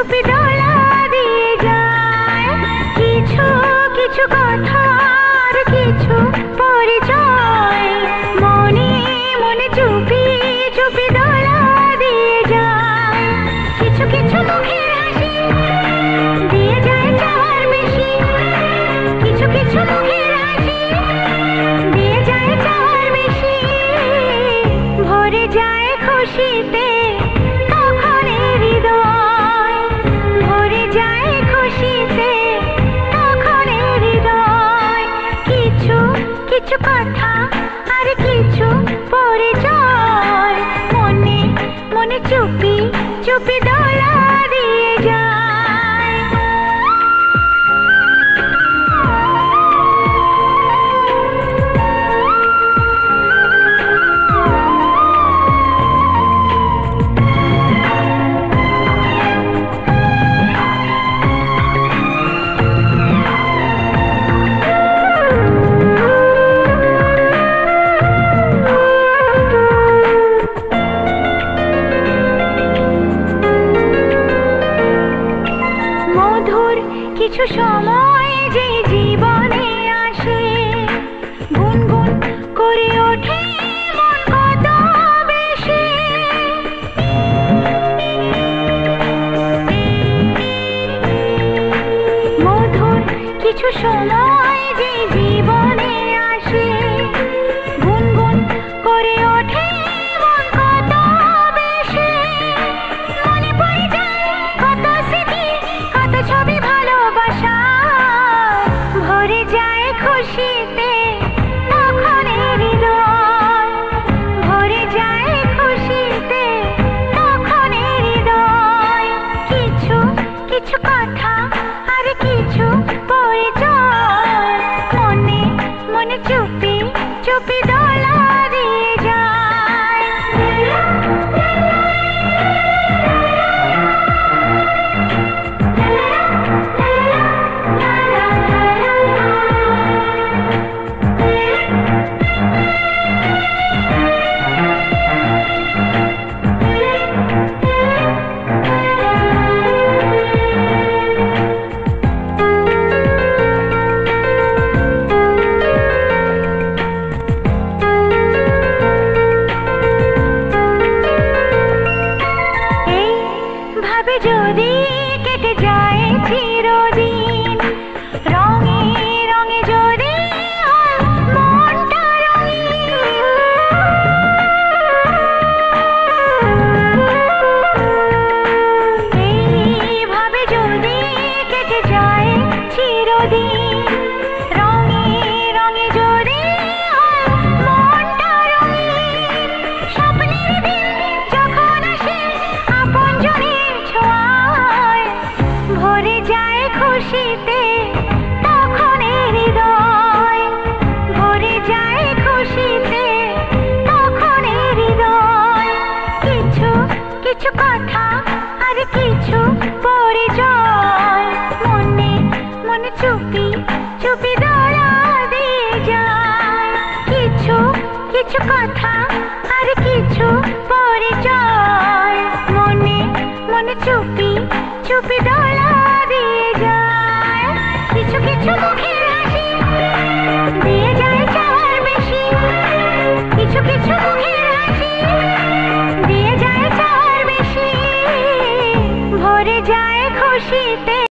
চুপি দোলা দিয়ে যায়। কিছু কিছু কথার কিছু পরিচয় মনে মনে চুপি চুপি দোলা দিয়ে যায়। কিছু কিছু মুখের হাসি দিয়ে যায় চাওয়ার বেশি। কিছু কিছু মুখের হাসি দিয়ে যায় চাওয়ার বেশি। ভরে যায় খুশিতে তখন হৃদয়। ভরে যায় খুশিতে তখন হৃদয়। কিছু কিছু কথা আর কিছু পরিচয় মনে মনে চুপি চুপি দোলা দিয়ে যায়। কিছু সময় যে জীবনে আসে গুনগুন করে ওঠে মন কত বেশি। মধুর কিছু সময় যে জীবনে আসে গুনগুন করে ওঠে মন কত বেশি। মনে পড়ে যায় কত স্মৃতি কত ছবি ভালোবাসা। ভরে যায় খুশিতে তখন হৃদয়। ভরে যায় খুশিতে তখন হৃদয়। কিছু কিছু কথা আর কিছু পরিচয় মনে মনে চুপি চুপি দোলা দিয়ে যায়। যদি কেটে যায় চিরদিন রঙে রঙে যদি হয় মনটা রঙিন। এইভাবে যদি কেটে যায় চিরদিন রঙে রঙে যদি হয় মনটা রঙিন। স্বপ্নের দিন যখন আসে আপনজনের ছোঁয়ায় ভরে যায় খুশিতে তখন হৃদয়। ভরে যায় খুশিতে তখন হৃদয়। কিছু কিছু কথা আর কিছু পরিচয় মনে মনে চুপি চুপি দোলা দিয়ে যায়। কিছু কিছু কথা আর কিছু পরিচয় মনে মনে চুপি চুপি দোলা দিয়ে যায়। কিছু কিছু মুখের হাসি দিয়ে যায় চাওয়ার বেশি। কিছু কিছু মুখের